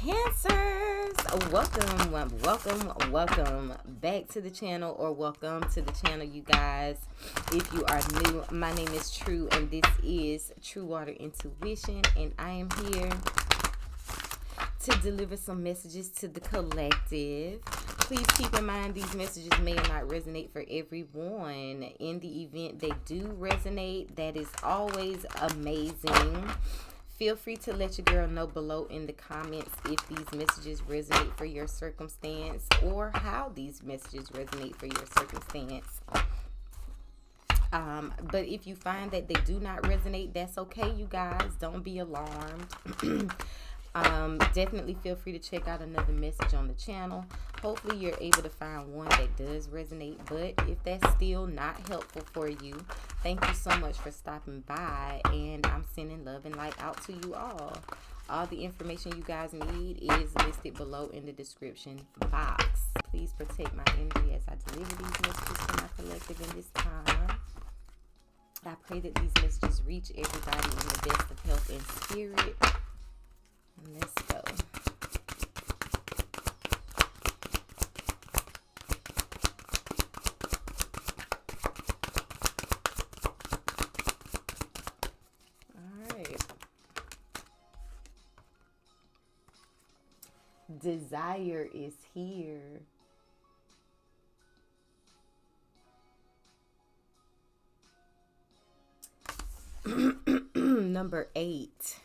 Cancers, welcome back to the channel, or welcome to the channel, you guys. If you are new, my name is True, and this is True Water Intuition, and I am here to deliver some messages to the collective. Please keep in mind these messages may or not resonate for everyone. In the event they do resonate, that is always amazing. Feel free to let your girl know below in the comments if these messages resonate for your circumstance, or how these messages resonate for your circumstance. But if you find that they do not resonate, that's okay, you guys. Don't be alarmed. Definitely feel free to check out another message on the channel. Hopefully you're able to find one that does resonate, but if that's still not helpful for you, thank you so much for stopping by, and I'm sending love and light out to you all. All the information you guys need is listed below in the description box. Please protect my energy as I deliver these messages to my collective in this time. I pray that these messages reach everybody in the best of health and spirit. Let's go. All right. Desire is here. Number 8.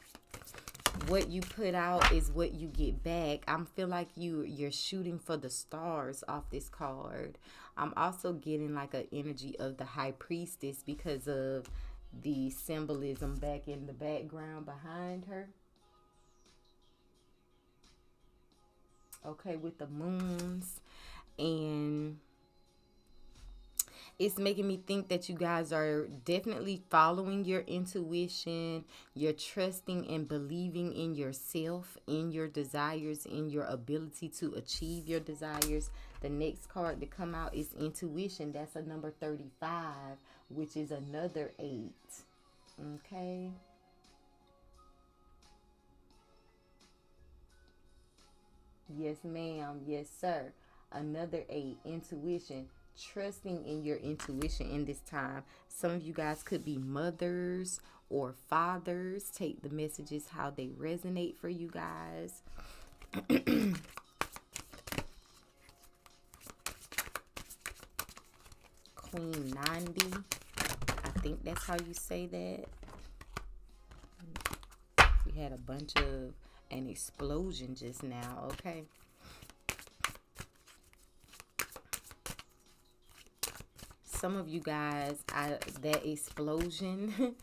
What you put out is what you get back. I feel like you're shooting for the stars off this card. I'm also getting like an energy of the high priestess because of the symbolism back in the background behind her. Okay, with the moons, and it's making me think that you guys are definitely following your intuition. You're trusting and believing in yourself, in your desires, in your ability to achieve your desires. The next card to come out is intuition. That's a number 35, which is another 8. Okay. Yes, ma'am. Yes, sir. Another 8. Intuition. Trusting in your intuition in this time. Some of you guys could be mothers or fathers. Take the messages how they resonate for you guys. Queen 90. I think that's how you say that. We had a bunch of an explosion just now. Okay. Some of you guys, that explosion,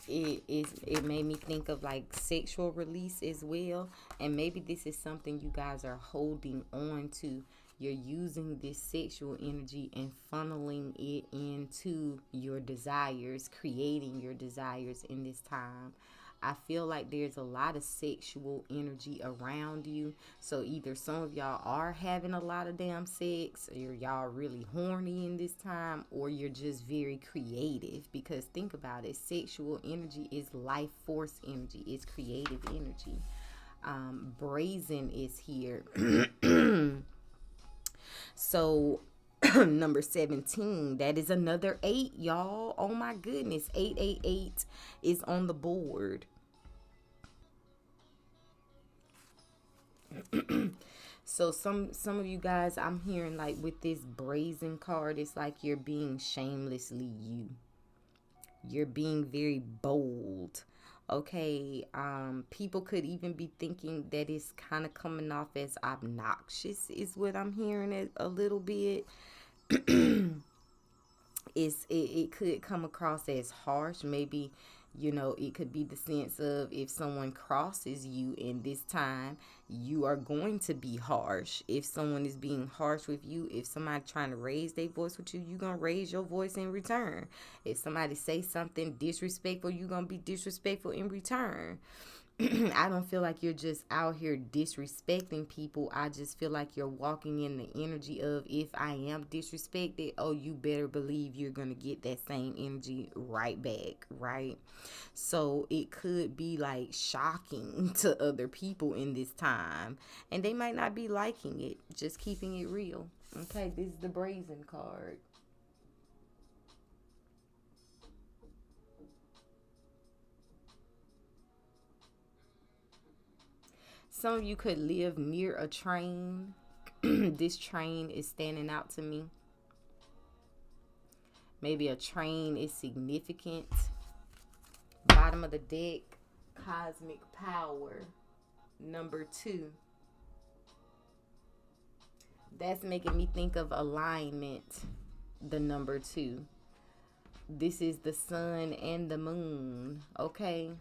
it made me think of like sexual release as well. And maybe this is something you guys are holding on to. You're using this sexual energy and funneling it into your desires, creating your desires in this time. I feel like there's a lot of sexual energy around you. So either some of y'all are having a lot of damn sex, or y'all really horny in this time, or you're just very creative. Because think about it, sexual energy is life force energy. It's creative energy. Brazen is here. So number 17, that is another 8, y'all. Oh my goodness, 888 is on the board. So some of you guys, I'm hearing like with this brazen card, it's like you're being shamelessly you. You're being very bold. Okay, people could even be thinking that it's kind of coming off as obnoxious, is what I'm hearing it a little bit. It could come across as harsh. Maybe, you know, it could be the sense of if someone crosses you in this time, you are going to be harsh. If someone is being harsh with you, if somebody trying to raise their voice with you, you're going to raise your voice in return. If somebody say something disrespectful, you're going to be disrespectful in return. I don't feel like you're just out here disrespecting people. I just feel like you're walking in the energy of, if I am disrespected, oh, you better believe you're going to get that same energy right back, right? So it could be like shocking to other people in this time, and they might not be liking it. Just keeping it real. Okay, this is the brazen card. Some of you could live near a train. This train is standing out to me. Maybe a train is significant. Bottom of the deck, cosmic power, number 2. That's making me think of alignment, the number 2. This is the sun and the moon, okay?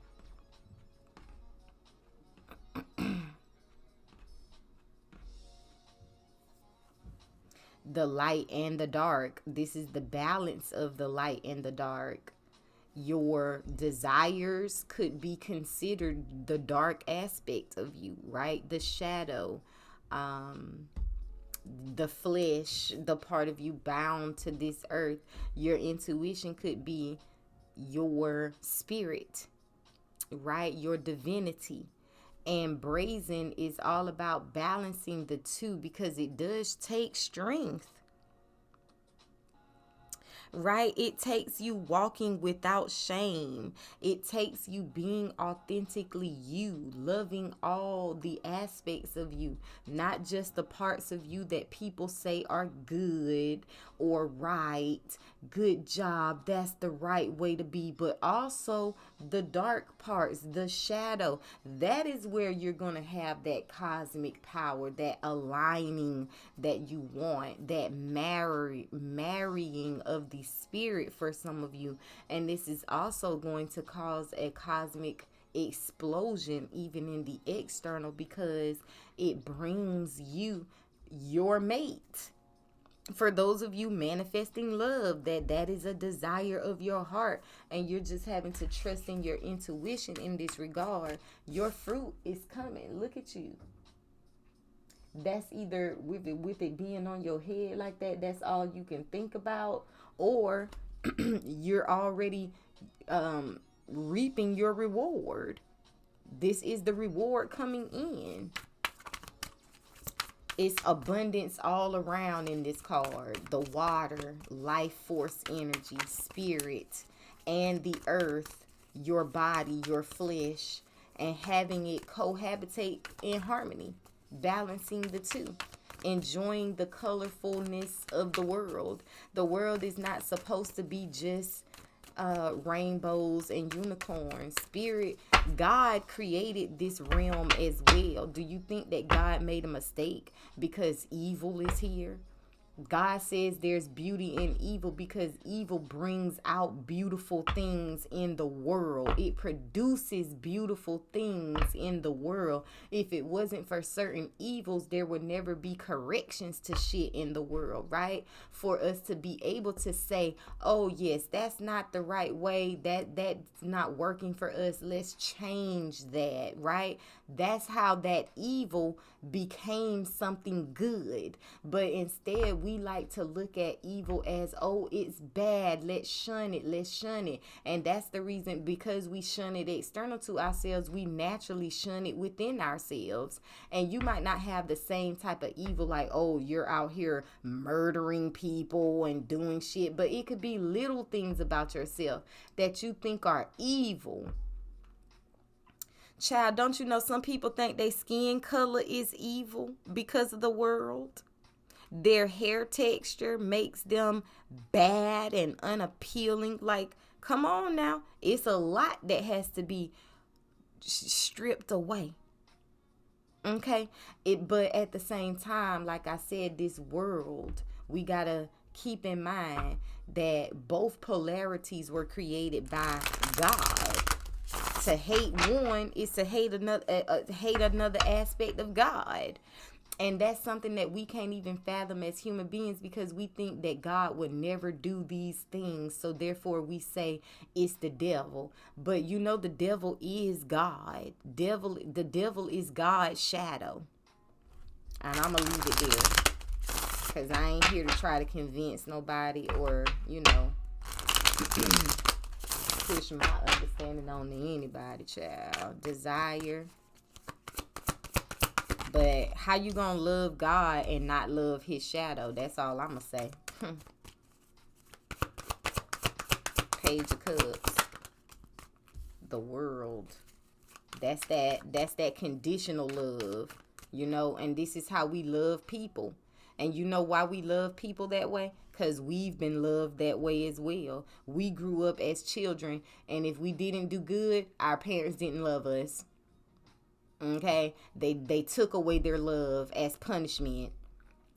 The light and the dark. This is the balance of the light and the dark. Your desires could be considered the dark aspect of you, right? The shadow, the flesh, the part of you bound to this earth. Your intuition could be your spirit, right? Your divinity. And brazen is all about balancing the two, because it does take strength, right? It takes you walking without shame. It takes you being authentically you, loving all the aspects of you, not just the parts of you that people say are good or right. Good job, that's the right way to be, but also the dark parts, the shadow. That is where you're going to have that cosmic power, that aligning that you want, that marrying of the spirit for some of you. And this is also going to cause a cosmic explosion even in the external, because it brings you your mate. For those of you manifesting love, that is a desire of your heart, and you're just having to trust in your intuition in this regard. Your fruit is coming. Look at you. That's either with it being on your head like that, that's all you can think about, or you're already reaping your reward. This is the reward coming in. It's abundance all around in this card. The water, life force energy, spirit, and the earth, your body, your flesh, and having it cohabitate in harmony, balancing the two, enjoying the colorfulness of the world. The world is not supposed to be just rainbows and unicorns. Spirit, God created this realm as well. Do you think that God made a mistake because evil is here? God says there's beauty in evil because evil brings out beautiful things in the world. It produces beautiful things in the world. If it wasn't for certain evils, there would never be corrections to shit in the world, right? For us to be able to say, oh yes, that's not the right way, that's not working for us, let's change that, right? That's how that evil became something good. But instead, we like to look at evil as, oh, it's bad, let's shun it, and that's the reason, because we shun it external to ourselves, we naturally shun it within ourselves. And you might not have the same type of evil, like, oh, you're out here murdering people and doing shit, but it could be little things about yourself that you think are evil. Child, don't you know some people think their skin color is evil because of the world? Their hair texture makes them bad and unappealing. Like, come on now. It's a lot that has to be stripped away. Okay? But at the same time, like I said, this world, we got to keep in mind that both polarities were created by God. To hate one is to hate another aspect of God. And that's something that we can't even fathom as human beings, because we think that God would never do these things. So therefore we say it's the devil. But you know, the devil is God. The devil is God's shadow. And I'm going to leave it there, because I ain't here to try to convince nobody or, push my understanding on to anybody, child. Desire. But how you gonna love God and not love his shadow? That's all I'm gonna say. Page of Cups. The world. That's that conditional love, and this is how we love people. And you know why we love people that way? Because we've been loved that way as well. We grew up as children, and if we didn't do good, our parents didn't love us. Okay, they took away their love as punishment.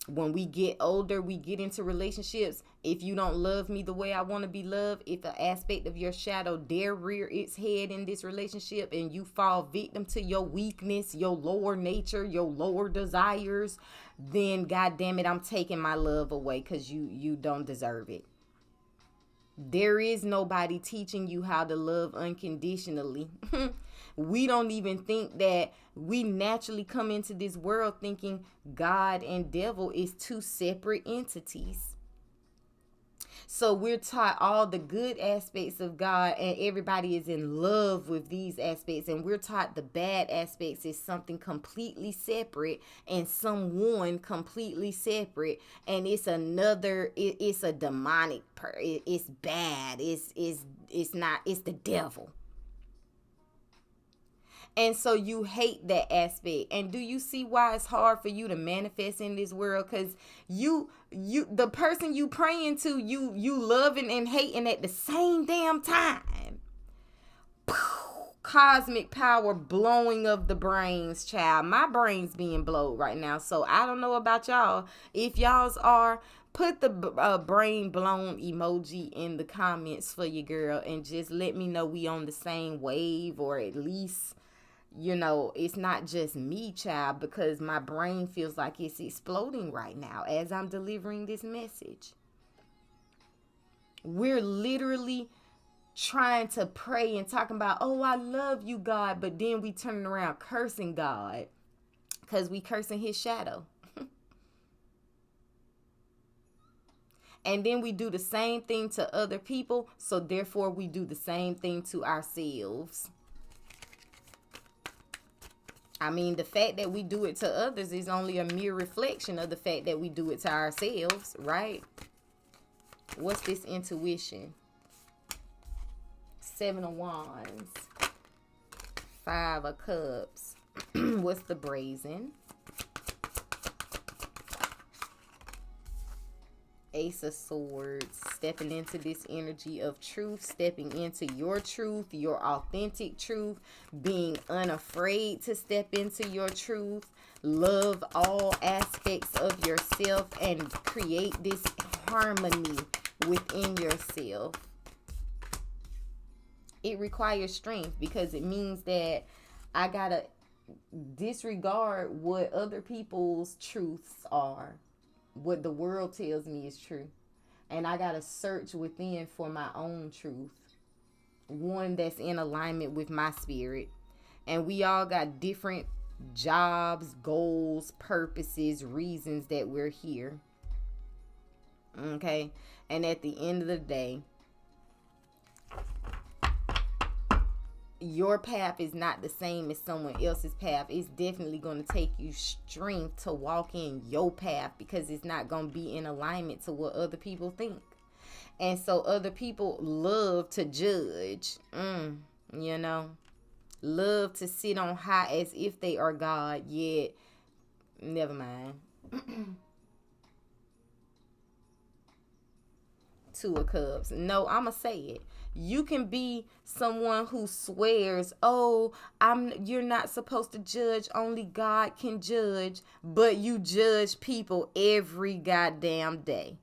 When we get older, we get into relationships. If you don't love me the way I want to be loved, if an aspect of your shadow dare rear its head in this relationship and you fall victim to your weakness, your lower nature, your lower desires, then God damn it, I'm taking my love away, because you don't deserve it. There is nobody teaching you how to love unconditionally. We don't even think that. We naturally come into this world thinking God and devil is two separate entities. So we're taught all the good aspects of God, and everybody is in love with these aspects. And we're taught the bad aspects is something completely separate, and someone completely separate. And it's it's a demonic, it's bad. It's not, it's the devil. And so you hate that aspect. And do you see why it's hard for you to manifest in this world? Because the person you praying to, you loving and hating at the same damn time. Cosmic power blowing of the brains, child. My brain's being blowed right now. So I don't know about y'all. If y'all's are, put the brain blown emoji in the comments for your girl, and just let me know we on the same wave, or at least, it's not just me, child, because my brain feels like it's exploding right now as I'm delivering this message. We're literally trying to pray and talking about, oh, I love you, God, but then we turning around cursing God because we cursing his shadow. And then we do the same thing to other people, so therefore we do the same thing to ourselves. I mean, the fact that we do it to others is only a mere reflection of the fact that we do it to ourselves, right? What's this intuition? 7 of Wands. 5 of Cups. What's the brazen? Ace of Swords. Stepping into this energy of truth, stepping into your truth, your authentic truth, being unafraid to step into your truth. Love all aspects of yourself and create this harmony within yourself. It requires strength, because it means that I gotta disregard what other people's truths are, what the world tells me is true. And I gotta search within for my own truth, one that's in alignment with my spirit. And we all got different jobs, goals, purposes, reasons that we're here. Okay? And at the end of the day, your path is not the same as someone else's path. It's definitely going to take you strength to walk in your path, because it's not going to be in alignment to what other people think. And so other people love to judge, love to sit on high as if they are God, yet never mind. 2 of Cups. No, I'ma say it. You can be someone who swears, oh, you're not supposed to judge, only God can judge, but you judge people every goddamn day.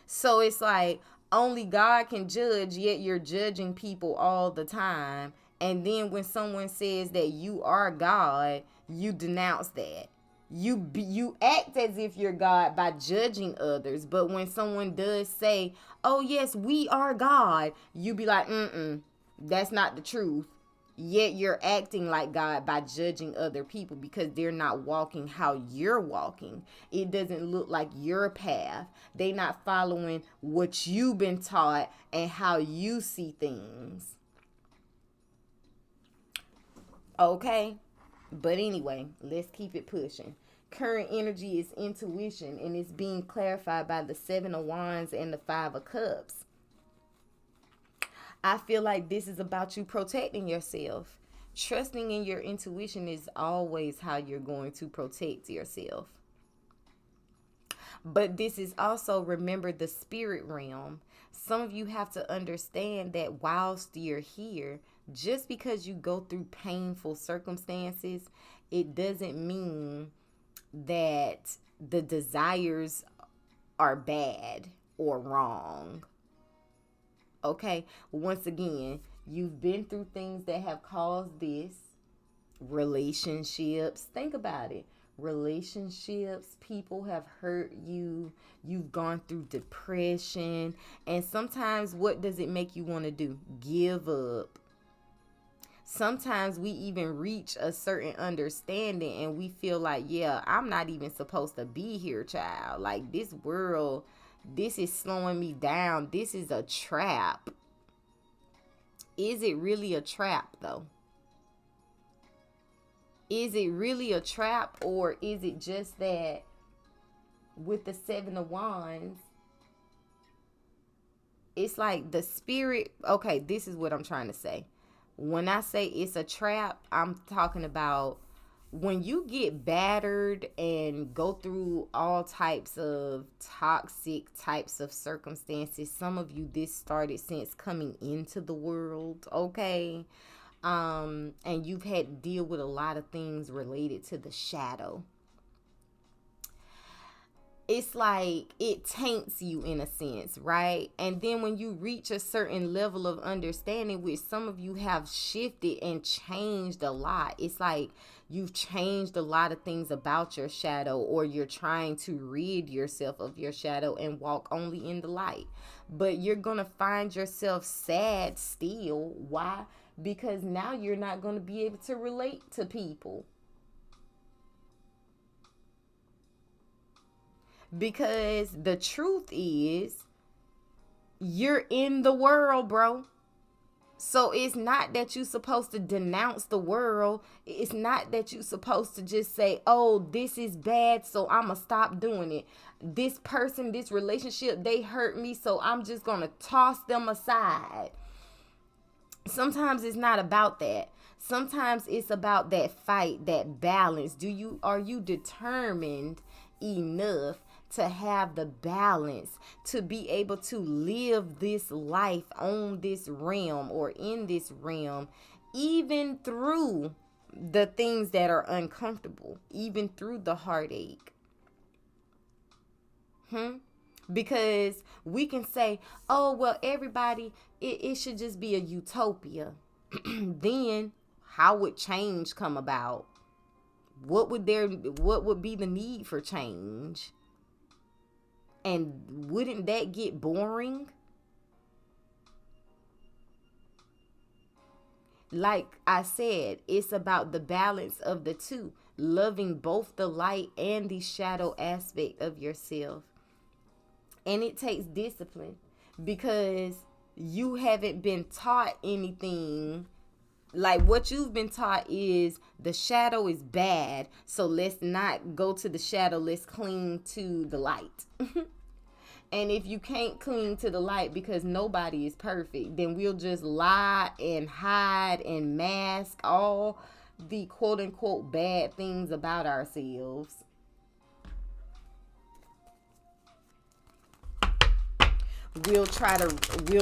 So it's like only God can judge, yet you're judging people all the time. And then when someone says that you are God, you denounce that. You act as if you're God by judging others. But when someone does say, oh, yes, we are God, you be like, that's not the truth. Yet you're acting like God by judging other people because they're not walking how you're walking. It doesn't look like your path. They're not following what you've been taught and how you see things. Okay? But anyway, let's keep it pushing. Current energy is intuition, and it's being clarified by the 7 of Wands and the 5 of Cups. I feel like this is about you protecting yourself. Trusting in your intuition is always how you're going to protect yourself. But this is also, remember, the spirit realm. Some of you have to understand that whilst you're here, just because you go through painful circumstances, it doesn't mean that the desires are bad or wrong. Okay, once again, you've been through things that have caused this. Relationships, think about it. Relationships, people have hurt you. You've gone through depression. And sometimes what does it make you want to do? Give up. Sometimes we even reach a certain understanding and we feel like, yeah, I'm not even supposed to be here, child. Like, this world, this is slowing me down. This is a trap. Is it really a trap, though? Is it really a trap, or is it just that with the 7 of Wands, it's like the spirit? Okay, this is what I'm trying to say. When I say it's a trap, I'm talking about when you get battered and go through all types of toxic types of circumstances. Some of you, this started since coming into the world, okay? And you've had to deal with a lot of things related to the shadow. It's like it taints you in a sense, right? And then when you reach a certain level of understanding, which some of you have shifted and changed a lot, it's like you've changed a lot of things about your shadow, or you're trying to rid yourself of your shadow and walk only in the light. But you're going to find yourself sad still. Why? Because now you're not going to be able to relate to people. Because the truth is, you're in the world, bro. So it's not that you're supposed to denounce the world. It's not that you're supposed to just say, oh, this is bad, so I'm going to stop doing it. This person, this relationship, they hurt me, so I'm just going to toss them aside. Sometimes it's not about that. Sometimes it's about that fight, that balance. Are you determined enough to have the balance to be able to live this life on this realm or in this realm, even through the things that are uncomfortable, even through the heartache? Because we can say, oh, well, everybody, it should just be a utopia. Then how would change come about? What would be the need for change? And wouldn't that get boring? Like I said, it's about the balance of the two. Loving both the light and the shadow aspect of yourself. And it takes discipline, because you haven't been taught anything. Like, what you've been taught is the shadow is bad, so let's not go to the shadow, let's cling to the light. And if you can't cling to the light because nobody is perfect, then we'll just lie and hide and mask all the quote unquote bad things about ourselves. We'll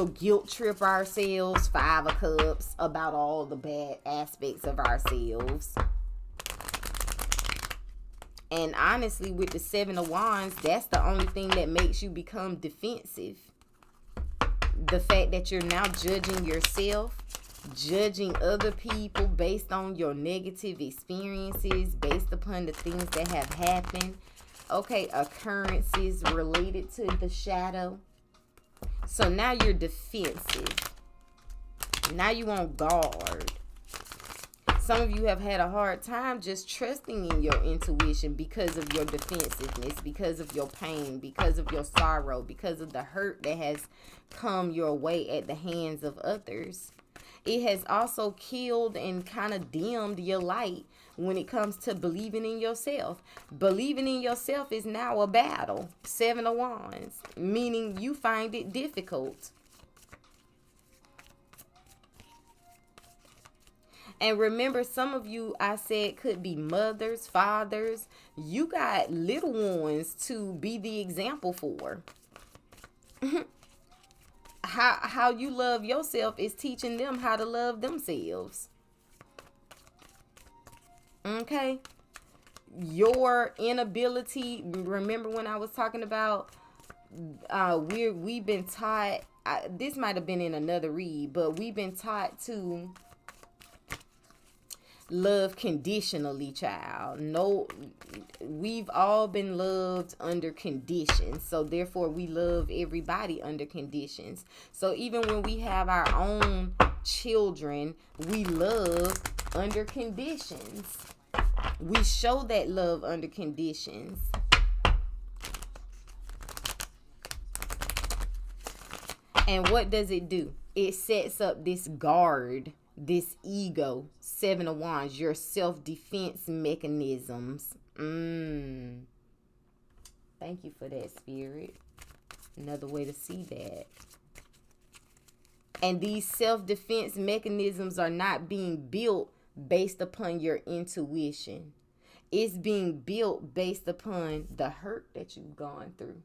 guilt trip ourselves, 5 of Cups, about all the bad aspects of ourselves. And honestly, with the 7 of Wands, that's the only thing that makes you become defensive. The fact that you're now judging yourself judging other people based on your negative experiences, based upon the things that have happened. Okay, occurrences related to the shadow. So now you're defensive. Now you on guard. Some of you have had a hard time just trusting in your intuition because of your defensiveness, because of your pain, because of your sorrow, because of the hurt that has come your way at the hands of others. It has also killed and kind of dimmed your light when it comes to believing in yourself. Believing in yourself is now a battle. 7 of Wands, meaning you find it difficult. And remember, some of you, I said, could be mothers, fathers. You got little ones to be the example for. How you love yourself is teaching them how to love themselves. Okay? Your inability, remember when I was talking about we've been taught, this might have been in another read, but we've been taught to love conditionally, child. No, we've all been loved under conditions, so therefore we love everybody under conditions. So even when we have our own children, we love under conditions. We show that love under conditions. And what does it do? It sets up this guard, this ego. 7 of Wands, your self-defense mechanisms. Thank you for that, Spirit. Another way to see that. And these self-defense mechanisms are not being built based upon your intuition. It's being built based upon the hurt that you've gone through.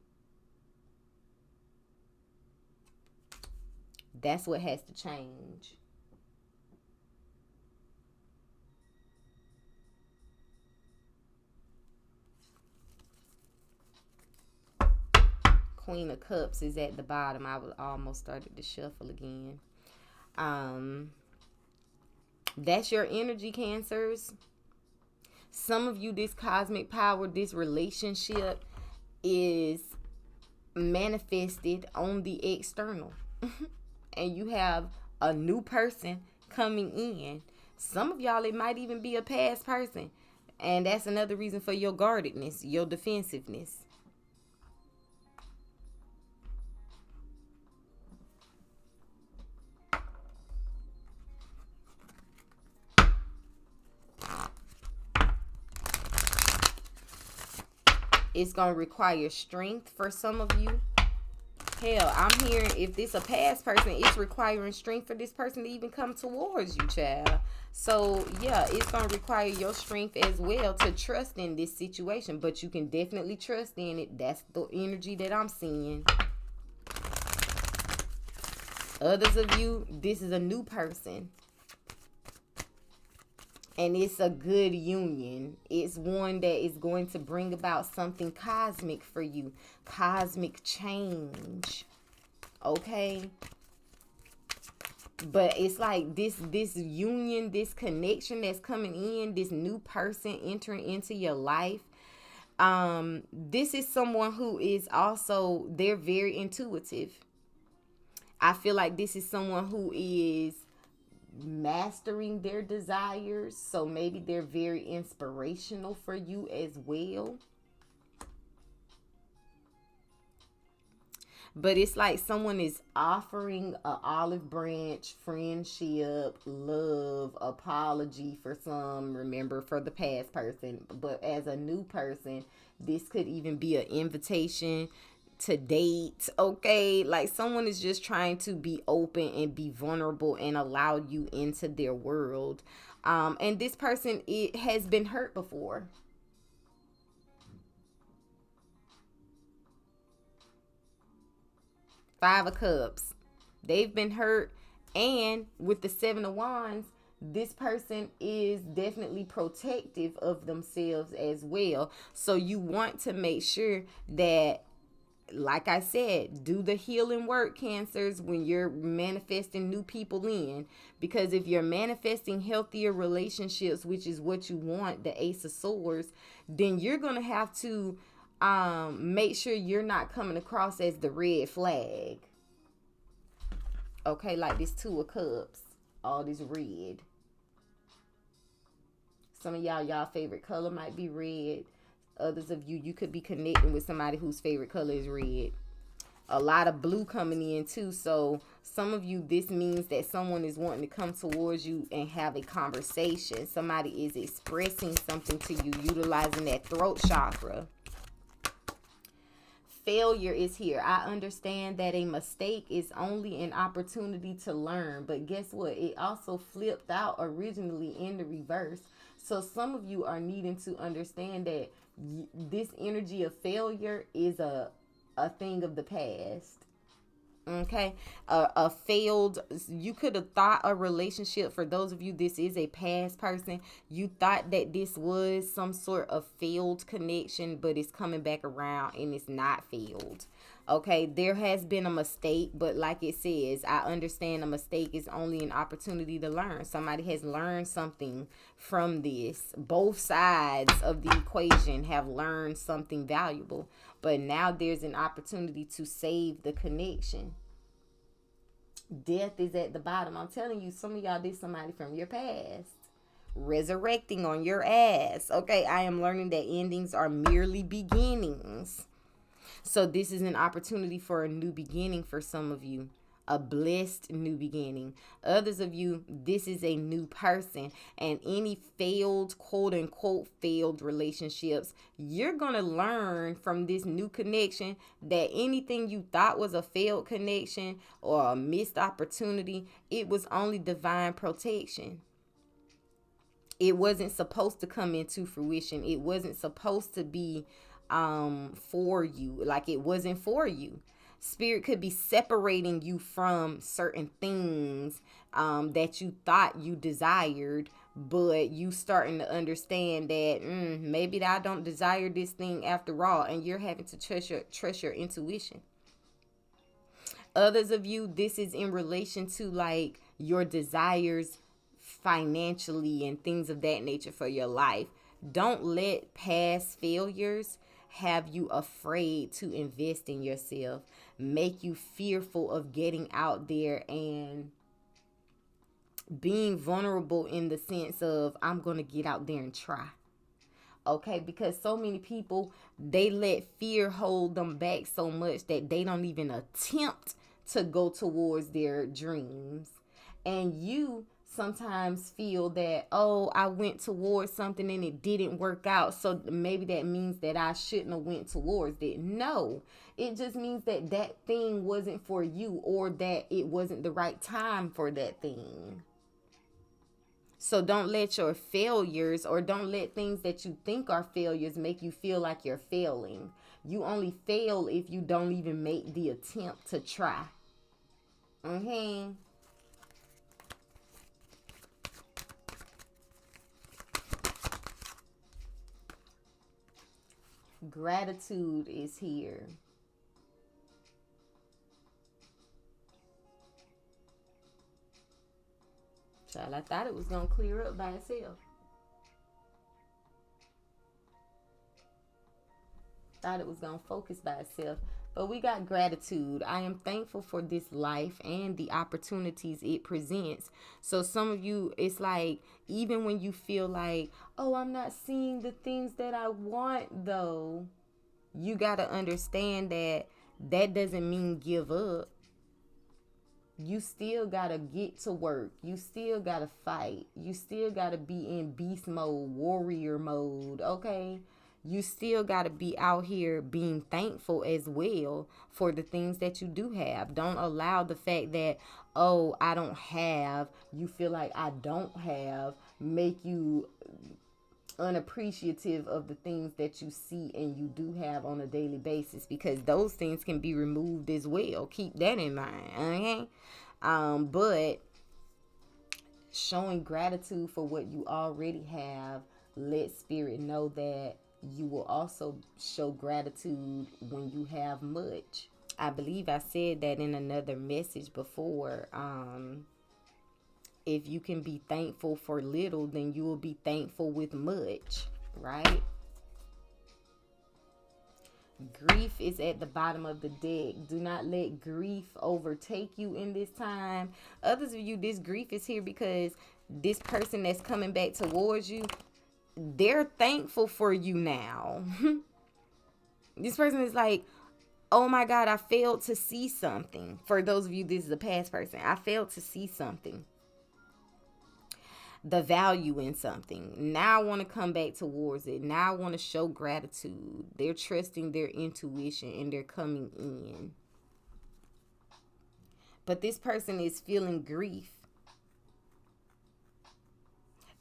That's what has to change. Queen of Cups is at the bottom. I almost started to shuffle again. That's your energy, Cancers. Some of you, this cosmic power, this relationship is manifested on the external. And you have a new person coming in. Some of y'all, it might even be a past person. And that's another reason for your guardedness, your defensiveness. It's going to require strength for some of you. Hell, I'm hearing if this a past person, it's requiring strength for this person to even come towards you, child. So, yeah, it's going to require your strength as well to trust in this situation. But you can definitely trust in it. That's the energy that I'm seeing. Others of you, this is a new person. And it's a good union. It's one that is going to bring about something cosmic for you. Cosmic change. Okay? But it's like this union, this connection that's coming in, this new person entering into your life. This is someone who is also, they're very intuitive. I feel like this is someone who is mastering their desires, so maybe they're very inspirational for you as well. But it's like someone is offering an olive branch, friendship, love, apology for some, remember, for the past person. But as a new person, this could even be an invitation to date. Okay, like someone is just trying to be open and be vulnerable and allow you into their world. And this person, it has been hurt before. Five of Cups, they've been hurt. And with the 7 of Wands, this person is definitely protective of themselves as well. So you want to make sure that like I said, do the healing work, Cancers, when you're manifesting new people in. Because if you're manifesting healthier relationships, which is what you want, the Ace of Swords, then you're going to have to make sure you're not coming across as the red flag. Okay, like this Two of Cups, all this red. Some of y'all favorite color might be red. Others of you could be connecting with somebody whose favorite color is red. A lot of blue coming in too. So some of you, this means that someone is wanting to come towards you and have a conversation. Somebody is expressing something to you, utilizing that throat chakra. Failure is here. I understand that a mistake is only an opportunity to learn, but guess what? It also flipped out originally in the reverse. So some of you are needing to understand that this energy of failure is a thing of the past. Okay, a failed, you could have thought a relationship, for those of you, this is a past person, you thought that this was some sort of failed connection, but it's coming back around and it's not failed. Okay, there has been a mistake, but like it says, I understand a mistake is only an opportunity to learn. Somebody has learned something from this. Both sides of the equation have learned something valuable, but now there's an opportunity to save the connection. Death is at the bottom. I'm telling you, some of y'all did somebody from your past resurrecting on your ass. Okay, I am learning that endings are merely beginnings. So this is an opportunity for a new beginning for some of you. A blessed new beginning. Others of you, this is a new person. And any failed, quote unquote, failed relationships, you're going to learn from this new connection that anything you thought was a failed connection or a missed opportunity, it was only divine protection. It wasn't supposed to come into fruition. It wasn't supposed to be for you. Like, it wasn't for you. Spirit could be separating you from certain things that you thought you desired, but you starting to understand that maybe I don't desire this thing after all, and you're having to trust your intuition. Others of you, this is in relation to like your desires financially and things of that nature for your life. Don't let past failures have you afraid to invest in yourself, make you fearful of getting out there and being vulnerable in the sense of, I'm going to get out there and try. Okay, because so many people, they let fear hold them back so much that they don't even attempt to go towards their dreams. And you sometimes feel that, oh, I went towards something and it didn't work out, so maybe that means that I shouldn't have went towards it. No, it just means that that thing wasn't for you, or that it wasn't the right time for that thing. So don't let your failures, or don't let things that you think are failures, make you feel like you're failing. You only fail if you don't even make the attempt to try. Gratitude is here. Child, I thought it was going to clear up by itself. Thought it was going to focus by itself. But we got gratitude. I am thankful for this life and the opportunities it presents. So some of you, it's like, even when you feel like, oh, I'm not seeing the things that I want, though, you got to understand that that doesn't mean give up. You still got to get to work. You still got to fight. You still got to be in beast mode, warrior mode, okay? You still got to be out here being thankful as well for the things that you do have. Don't allow the fact that, oh, I don't have, you feel like I don't have, make you unappreciative of the things that you see and you do have on a daily basis, because those things can be removed as well. Keep that in mind, okay? But showing gratitude for what you already have, let spirit know that you will also show gratitude when you have much. I believe I said that in another message before. If you can be thankful for little, then you will be thankful with much, right? Grief is at the bottom of the deck. Do not let grief overtake you in this time. Others of you, this grief is here because this person that's coming back towards you, they're thankful for you now. This person is like, oh my God, I failed to see something. For those of you, this is a past person. I failed to see something. The value in something. Now I want to come back towards it. Now I want to show gratitude. They're trusting their intuition and they're coming in. But this person is feeling grief.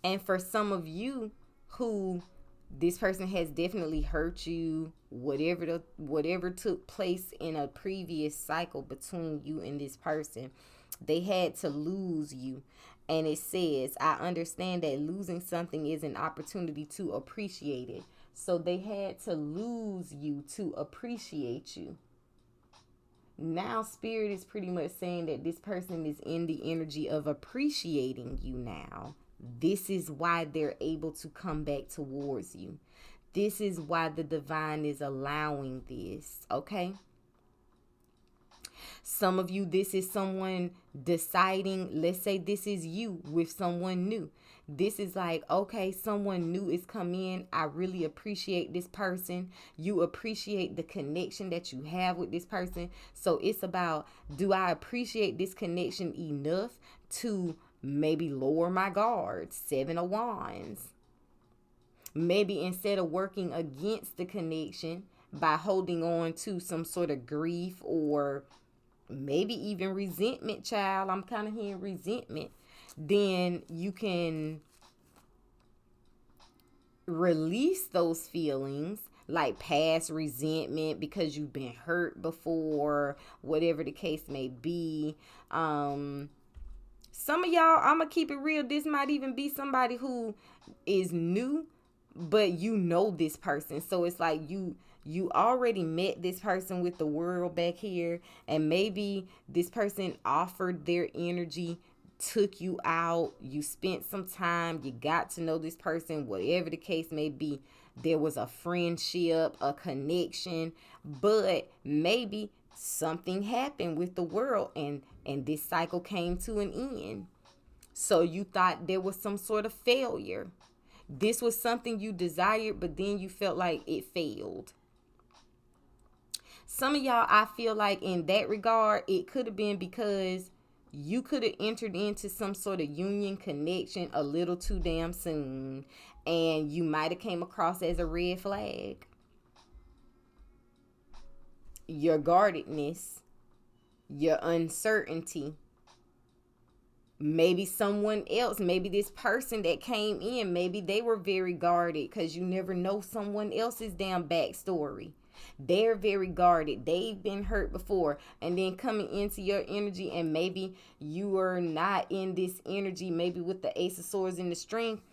And for some of you who this person has definitely hurt you, whatever took place in a previous cycle between you and this person, they had to lose you. And it says, I understand that losing something is an opportunity to appreciate it. So they had to lose you to appreciate you. Now Spirit is pretty much saying that this person is in the energy of appreciating you now. This is why they're able to come back towards you. This is why the divine is allowing this, okay? Some of you, this is someone deciding, let's say this is you with someone new. This is like, okay, someone new is come in. I really appreciate this person. You appreciate the connection that you have with this person. So it's about, do I appreciate this connection enough to maybe lower my guard? 7 of Wands. Maybe instead of working against the connection by holding on to some sort of grief or maybe even resentment, child. I'm kind of hearing resentment. Then you can release those feelings, like past resentment because you've been hurt before, whatever the case may be. Some of y'all, I'm gonna keep it real, this might even be somebody who is new, but you know this person. So it's like you already met this person with the world back here, and maybe this person offered their energy, took you out, you spent some time, you got to know this person, whatever the case may be. There was a friendship, a connection, but maybe something happened with the world and this cycle came to an end. So you thought there was some sort of failure. This was something you desired, but then you felt like it failed. Some of y'all, I feel like in that regard, it could have been because you could have entered into some sort of union connection a little too damn soon, and you might have came across as a red flag. Your guardedness, your uncertainty. Maybe someone else, maybe this person that came in, maybe they were very guarded, because you never know someone else's damn backstory. They're very guarded. They've been hurt before. And then coming into your energy, and maybe you are not in this energy, maybe with the Ace of Swords and the Strength.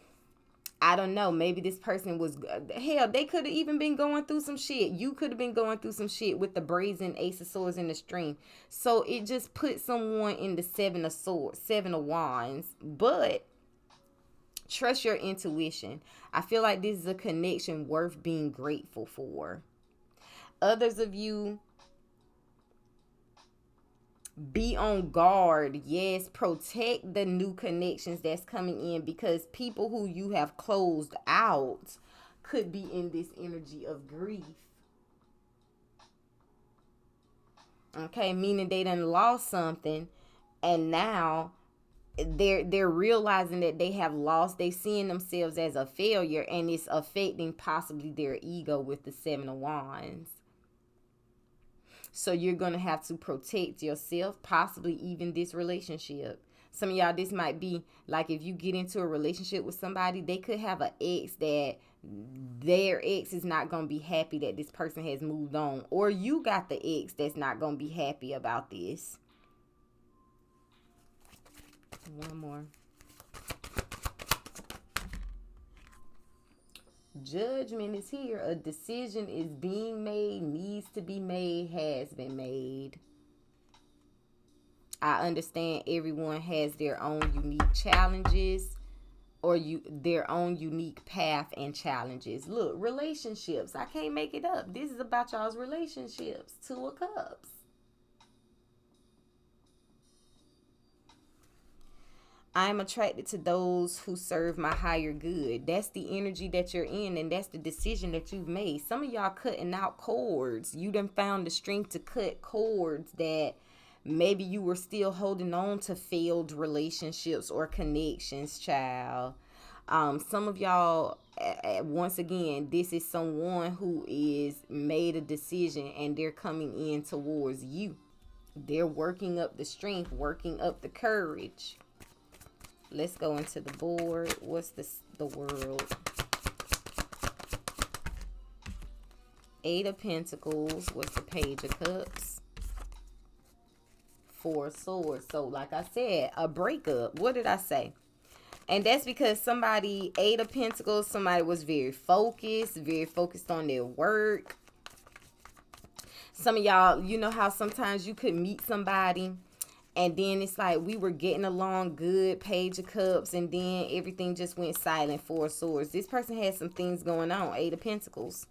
I don't know. Maybe this person was, hell, they could have even been going through some shit. You could have been going through some shit with the brazen Ace of Swords and the Strength. So it just put someone in the 7 of Swords, 7 of Wands. But trust your intuition. I feel like this is a connection worth being grateful for. Others of you, be on guard. Yes, protect the new connections that's coming in, because people who you have closed out could be in this energy of grief. Okay, meaning they done lost something, and now they're realizing that they have lost. They seeing themselves as a failure, and it's affecting possibly their ego with the 7 of Wands. So you're going to have to protect yourself, possibly even this relationship. Some of y'all, this might be like if you get into a relationship with somebody, they could have an ex that their ex is not going to be happy that this person has moved on. Or you got the ex that's not going to be happy about this. One more. Judgment is here. A decision is being made, needs to be made, has been made. I understand everyone has their own unique challenges or their own unique path and challenges. Look, relationships. I can't make it up. This is about y'all's relationships. 2 of Cups. I'm attracted to those who serve my higher good. That's the energy that you're in, and that's the decision that you've made. Some of y'all cutting out cords. You done found the strength to cut cords that maybe you were still holding on to failed relationships or connections, child. Some of y'all, once again, this is someone who is made a decision and they're coming in towards you. They're working up the strength, working up the courage. Let's go into the board. What's the world? 8 of Pentacles. What's the Page of Cups? 4 of Swords. So, like I said, a breakup. What did I say? And that's because somebody, 8 of Pentacles, somebody was very focused on their work. Some of y'all, you know how sometimes you could meet somebody and then it's like we were getting along good, Page of Cups, and then everything just went silent, 4 of Swords. This person had some things going on, 8 of Pentacles.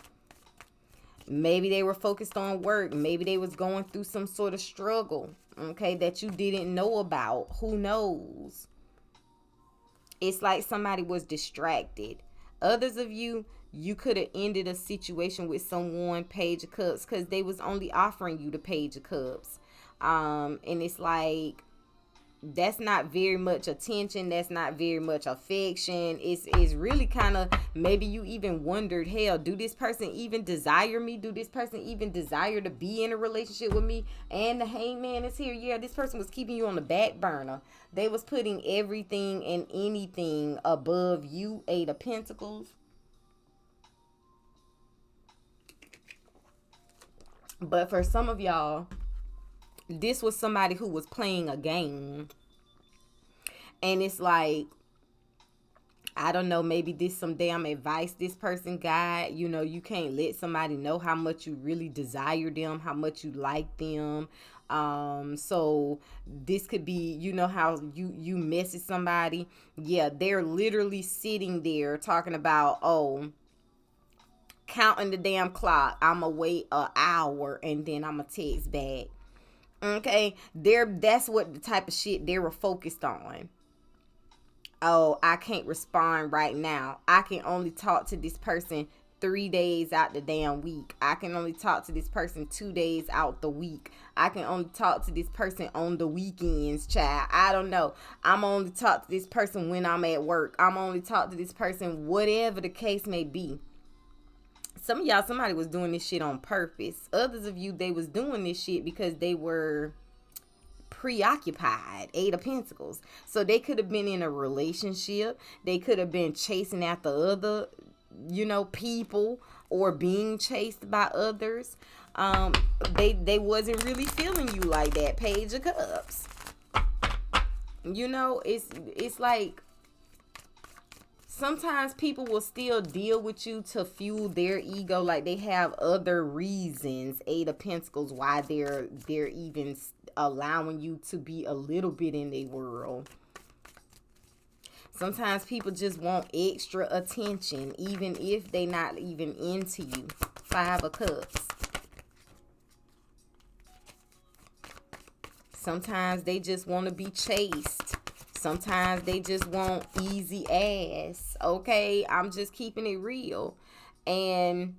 Maybe they were focused on work. Maybe they was going through some sort of struggle, okay, that you didn't know about. Who knows? It's like somebody was distracted. Others of you, you could have ended a situation with someone, Page of Cups, because they was only offering you the Page of Cups. And it's like, that's not very much attention. That's not very much affection. It's really kind of, maybe you even wondered, hell, do this person even desire me? Do this person even desire to be in a relationship with me? And the Hangman is here. Yeah, this person was keeping you on the back burner. They was putting everything and anything above you, 8 of Pentacles. But for some of y'all, this was somebody who was playing a game. And it's like, I don't know, maybe this some damn advice this person got. You know, you can't let somebody know how much you really desire them, how much you like them. So this could be, you know how you message somebody. Yeah, they're literally sitting there talking about, oh, counting the damn clock. I'ma wait an hour and then I'ma text back. Okay, that's what the type of shit they were focused on. Oh, I can't respond right now. I can only talk to this person 3 days out the damn week. I can only talk to this person 2 days out the week. I can only talk to this person on the weekends, child. I don't know. I'm only talk to this person when I'm at work. I'm only talk to this person, whatever the case may be. Some of y'all, somebody was doing this shit on purpose. Others of you, they was doing this shit because they were preoccupied, 8 of Pentacles. So they could have been in a relationship. They could have been chasing after other, you know, people or being chased by others. They wasn't really feeling you like that, Page of Cups. You know, it's like, sometimes people will still deal with you to fuel their ego. Like they have other reasons, 8 of Pentacles, why they're even allowing you to be a little bit in their world. Sometimes people just want extra attention, even if they not even into you. 5 of Cups. Sometimes they just want to be chased. Sometimes they just want easy ass. Okay, I'm just keeping it real. And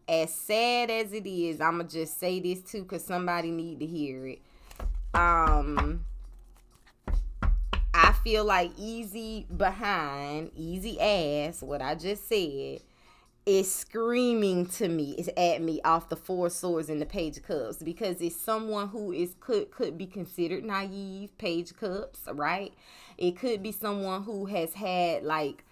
as sad as it is, I'm going to just say this too, because somebody need to hear it. I feel like easy behind, easy ass, what I just said, is screaming to me, is at me off the 4 swords and the Page of Cups, because it's someone who could be considered naive, Page of Cups, right? It could be someone who has had like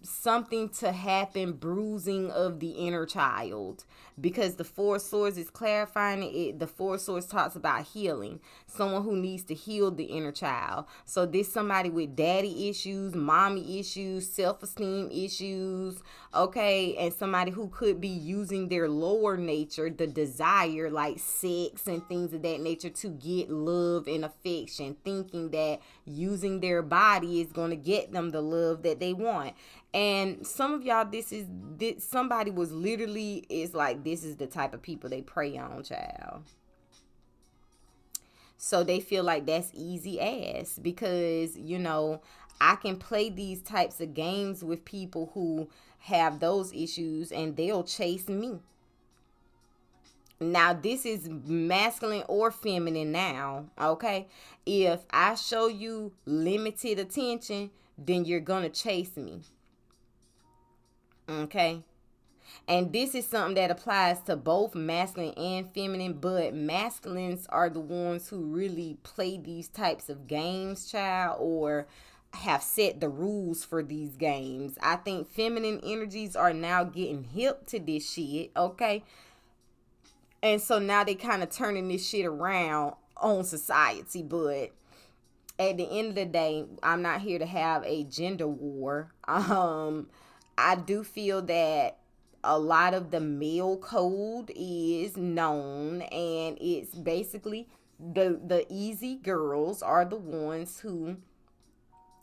something to happen, bruising of the inner child, because the Four of Swords is clarifying it. The Four of Swords talks about healing, someone who needs to heal the inner child. So this somebody with daddy issues, mommy issues, self-esteem issues, okay, and somebody who could be using their lower nature, the desire, like sex and things of that nature, to get love and affection, thinking that using their body is going to get them the love that they want. And some of y'all, this somebody was literally, is like, this is the type of people they prey on, child. So they feel like that's easy ass, because, you know, I can play these types of games with people who have those issues and they'll chase me. Now, this is masculine or feminine now, okay? If I show you limited attention, then you're going to chase me, okay? And this is something that applies to both masculine and feminine, but masculines are the ones who really play these types of games, child, or have set the rules for these games. I think feminine energies are now getting hip to this shit, okay? And so now they kind of turning this shit around on society. But at the end of the day, I'm not here to have a gender war. I do feel that a lot of the male code is known, and it's basically the easy girls are the ones who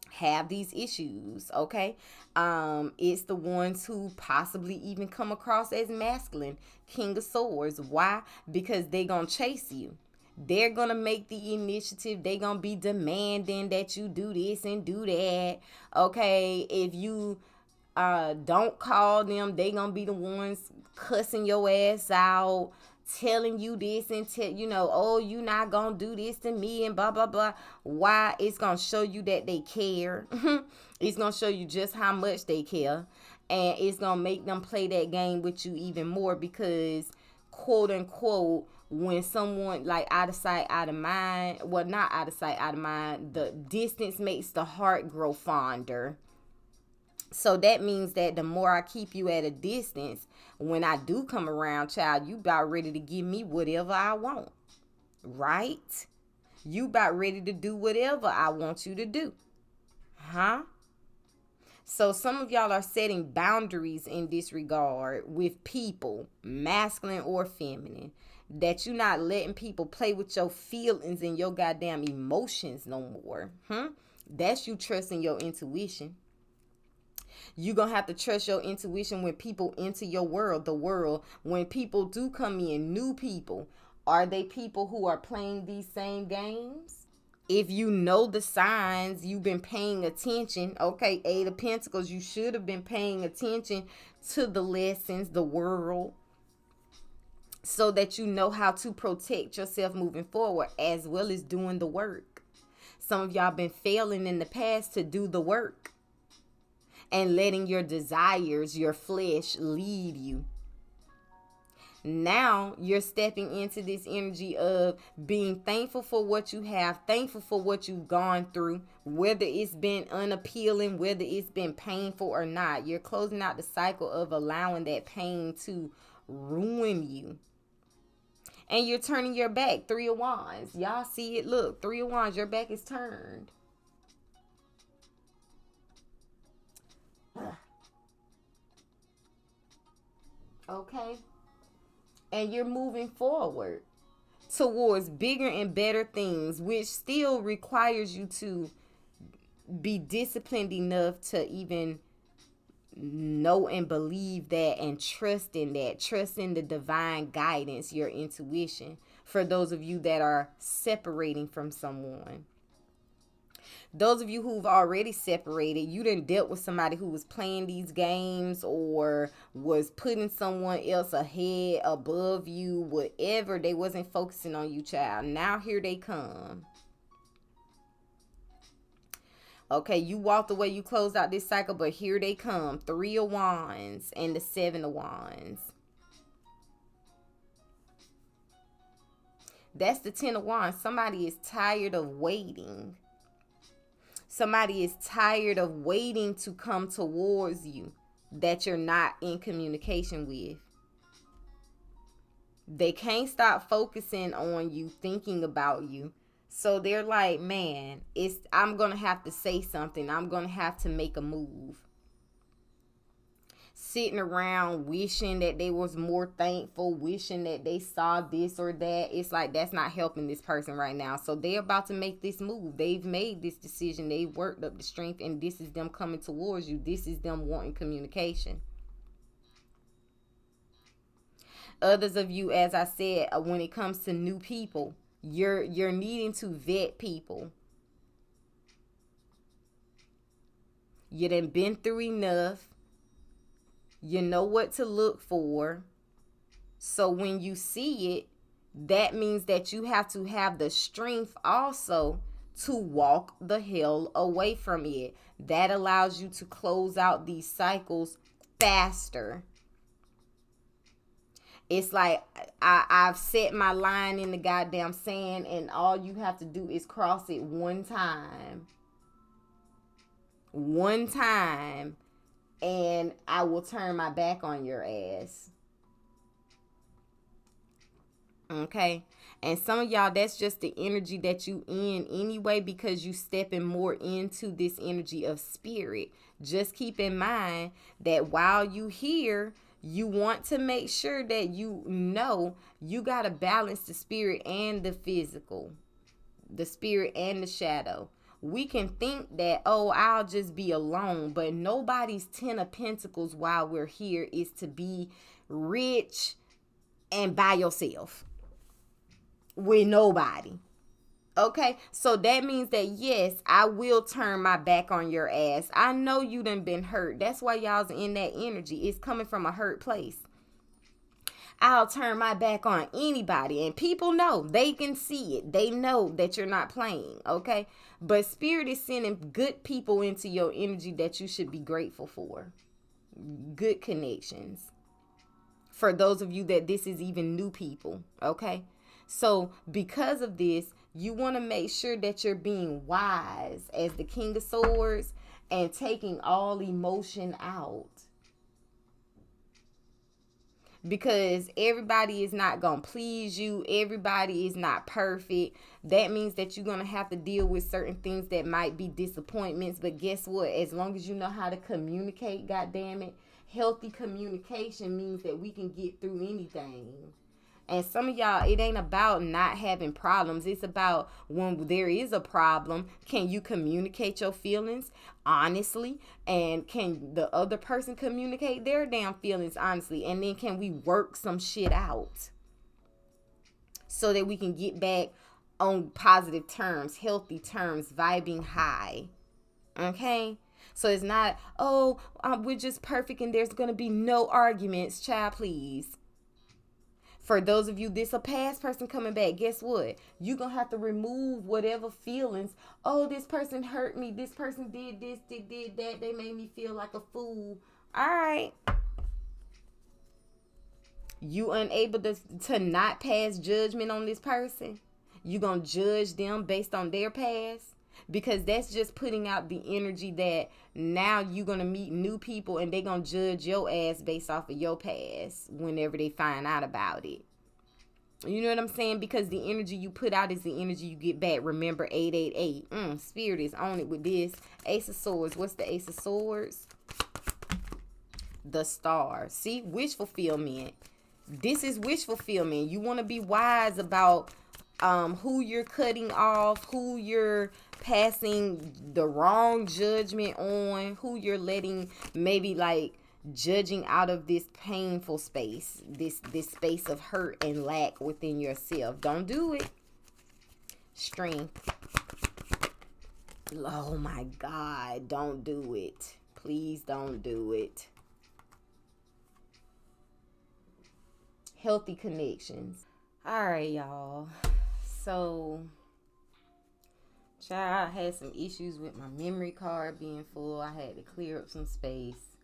have these issues, okay? It's the ones who possibly even come across as masculine. King of Swords. Why? Because they gonna chase you. They're gonna make the initiative. They gonna be demanding that you do this and do that, okay? If you don't call them, they gonna be the ones cussing your ass out, telling you this and oh, you not gonna do this to me and blah blah blah. Why? It's gonna show you that they care. It's gonna show you just how much they care, and it's gonna make them play that game with you even more, because quote unquote, when someone, like, out of sight out of mind, well, not out of sight out of mind, the distance makes the heart grow fonder. So that means that the more I keep you at a distance, when I do come around, child, you about ready to give me whatever I want, right? You about ready to do whatever I want you to do, huh? So some of y'all are setting boundaries in this regard with people, masculine or feminine, that you're not letting people play with your feelings and your goddamn emotions no more. That's you trusting your intuition. You're going to have to trust your intuition when people enter your world, the world. When people do come in, new people, are they people who are playing these same games? If you know the signs, you've been paying attention. Okay, Eight of Pentacles, you should have been paying attention to the lessons, the world, so that you know how to protect yourself moving forward, as well as doing the work. Some of y'all been failing in the past to do the work and letting your desires, your flesh, lead you. Now you're stepping into this energy of being thankful for what you have, thankful for what you've gone through, whether it's been unappealing, whether it's been painful or not. You're closing out the cycle of allowing that pain to ruin you. And you're turning your back. Three of Wands. Y'all see it? Look, Three of Wands, your back is turned. Okay? And you're moving forward towards bigger and better things, which still requires you to be disciplined enough to even know and believe that, and trust in that. Trust in the divine guidance, your intuition, for those of you that are separating from someone. Those of you who've already separated, you done dealt with somebody who was playing these games or was putting someone else ahead, above you, whatever. They wasn't focusing on you, child. Now here they come. Okay, you walked away, you closed out this cycle, but here they come. Three of Wands and the Seven of Wands. That's the Ten of Wands. Somebody is tired of waiting. Somebody is tired of waiting to come towards you that you're not in communication with. They can't stop focusing on you, thinking about you. So they're like, man, I'm going to have to say something. I'm going to have to make a move. Sitting around wishing that they was more thankful, wishing that they saw this or that. It's like that's not helping this person right now. So they're about to make this move. They've made this decision. They've worked up the strength, and this is them coming towards you. This is them wanting communication. Others of you, as I said, when it comes to new people, you're needing to vet people. You done been through enough. You know what to look for. So when you see it, that means that you have to have the strength also to walk the hell away from it. That allows you to close out these cycles faster. It's like I've set my line in the goddamn sand, and all you have to do is cross it one time. One time. And I will turn my back on your ass. Okay? And some of y'all, that's just the energy that you in anyway, because you stepping more into this energy of spirit. Just keep in mind that while you here, you want to make sure that you know you got to balance the spirit and the physical. The spirit and the shadow. We can think that, oh, I'll just be alone. But nobody's 10 of Pentacles while we're here is to be rich and by yourself. With nobody. Okay? So that means that, yes, I will turn my back on your ass. I know you done been hurt. That's why y'all's in that energy. It's coming from a hurt place. I'll turn my back on anybody. And people know. They can see it. They know that you're not playing. Okay? But Spirit is sending good people into your energy that you should be grateful for. Good connections. For those of you that this is even new people. Okay? So because of this, you want to make sure that you're being wise as the King of Swords and taking all emotion out. Because everybody is not going to please you. Everybody is not perfect. That means that you're going to have to deal with certain things that might be disappointments. But guess what? As long as you know how to communicate, goddammit, healthy communication means that we can get through anything. And some of y'all, it ain't about not having problems. It's about when there is a problem, can you communicate your feelings honestly? And can the other person communicate their damn feelings honestly? And then can we work some shit out so that we can get back on positive terms, healthy terms, vibing high? Okay? So it's not, oh, we're just perfect and there's going to be no arguments. Child, please. For those of you, this a past person coming back. Guess what? You're going to have to remove whatever feelings. Oh, this person hurt me. This person did this, they did that. They made me feel like a fool. All right. You unable to not pass judgment on this person. You going to judge them based on their past. Because that's just putting out the energy that now you're going to meet new people and they're going to judge your ass based off of your past whenever they find out about it. You know what I'm saying? Because the energy you put out is the energy you get back. Remember, 888. Spirit is on it with this. Ace of Swords. What's the Ace of Swords? The Star. See? Wish fulfillment. This is wish fulfillment. You want to be wise about who you're cutting off, who you're passing the wrong judgment on, who you're letting maybe like judging out of this painful space, this space of hurt and lack within yourself. Don't do it. Strength. Oh my God, don't do it. Please don't do it. Healthy connections. All right, y'all. So, child, I had some issues with my memory card being full. I had to clear up some space.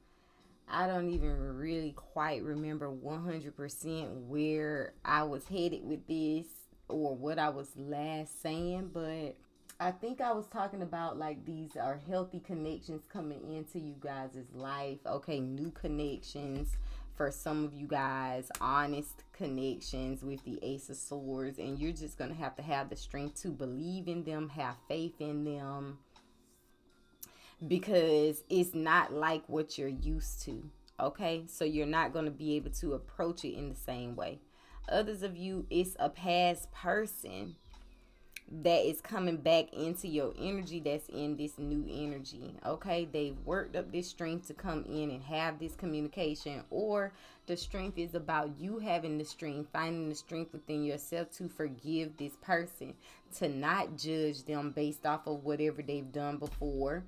I don't even really quite remember 100% where I was headed with this or what I was last saying, but I think I was talking about like these are healthy connections coming into you guys' life. Okay, new connections for some of you guys, honest connections with the Ace of Swords, and you're just going to have the strength to believe in them, have faith in them, because it's not like what you're used to. Okay, so you're not going to be able to approach it in the same way. Others of you, it's a past person that is coming back into your energy that's in this new energy. Okay, they've worked up this strength to come in and have this communication, or the strength is about you having the strength, finding the strength within yourself to forgive this person, to not judge them based off of whatever they've done before,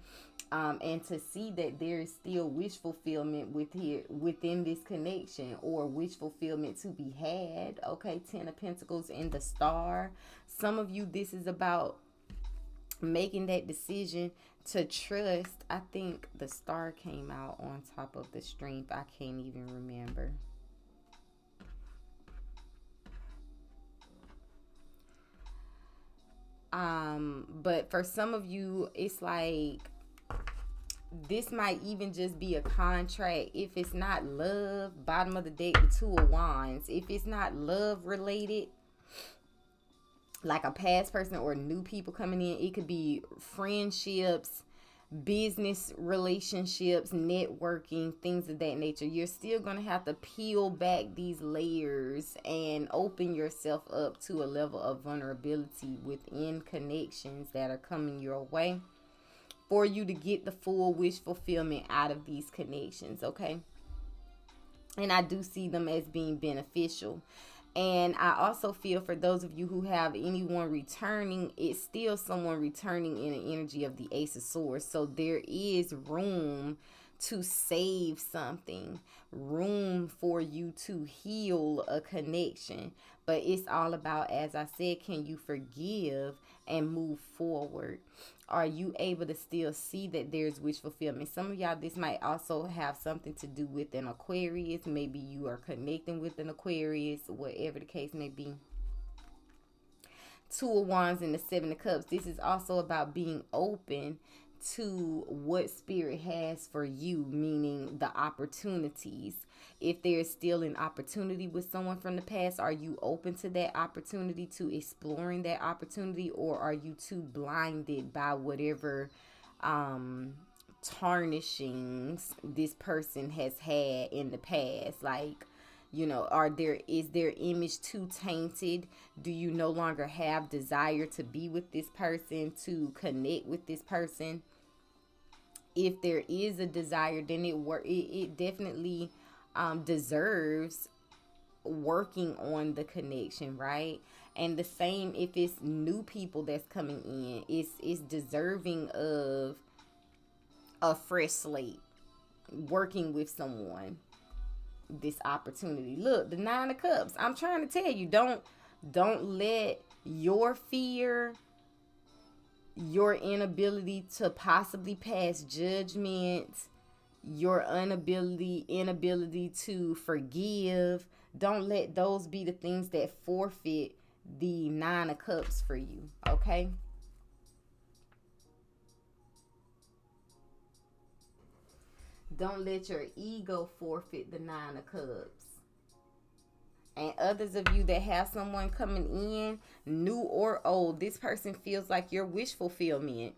and to see that there is still wish fulfillment within this connection, or wish fulfillment to be had. Okay, 10 of Pentacles in the Star. Some of you, this is about making that decision to trust. I think the Star came out on top of the Strength. I can't even remember. But for some of you, it's like this might even just be a contract. If it's not love, bottom of the deck, the Two of Wands. If it's not love related, like a past person or new people coming in, it could be friendships, business relationships, networking, things of that nature. You're still going to have to peel back these layers and open yourself up to a level of vulnerability within connections that are coming your way, for you to get the full wish fulfillment out of these connections, okay? And I do see them as being beneficial. And I also feel for those of you who have anyone returning, it's still someone returning in the energy of the Ace of Swords. So there is room to save something, room for you to heal a connection. But it's all about, as I said, can you forgive and move forward? Are you able to still see that there's wish fulfillment? Some of y'all, this might also have something to do with an Aquarius. Maybe you are connecting with an Aquarius, whatever the case may be. Two of Wands and the Seven of Cups. This is also about being open to what Spirit has for you, meaning the opportunities. If there's still an opportunity with someone from the past, are you open to that opportunity, to exploring that opportunity, or are you too blinded by whatever tarnishings this person has had in the past? Like, you know, is their image too tainted? Do you no longer have desire to be with this person, to connect with this person? If there is a desire, then it definitely deserves working on the connection, right? And the same if it's new people that's coming in, it's deserving of a fresh slate, working with someone, this opportunity. Look, the Nine of Cups. I'm trying to tell you, don't let your fear, your inability to possibly pass judgment, your inability to forgive, don't let those be the things that forfeit the Nine of Cups for you, okay? Don't let your ego forfeit the Nine of Cups. And others of you that have someone coming in, new or old, this person feels like your wish fulfillment.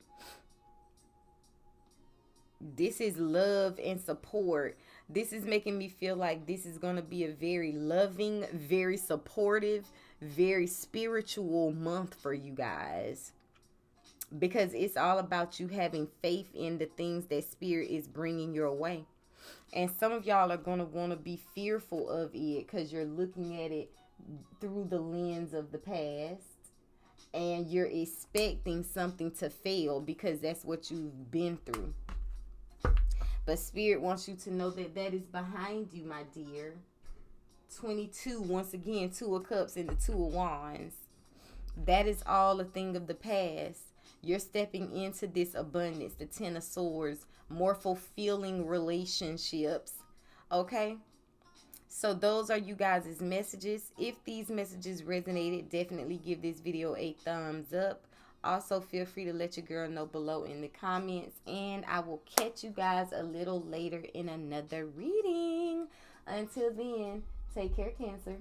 This is love and support. This is making me feel like this is going to be a very loving, very supportive, very spiritual month for you guys. Because it's all about you having faith in the things that Spirit is bringing your way. And some of y'all are going to want to be fearful of it because you're looking at it through the lens of the past. And you're expecting something to fail because that's what you've been through. But Spirit wants you to know that that is behind you, my dear. 22, once again, Two of Cups and the Two of Wands. That is all a thing of the past. You're stepping into this abundance, the Ten of Swords, more fulfilling relationships. Okay? So those are you guys' messages. If these messages resonated, definitely give this video a thumbs up. Also, feel free to let your girl know below in the comments. And I will catch you guys a little later in another reading. Until then, take care, Cancer.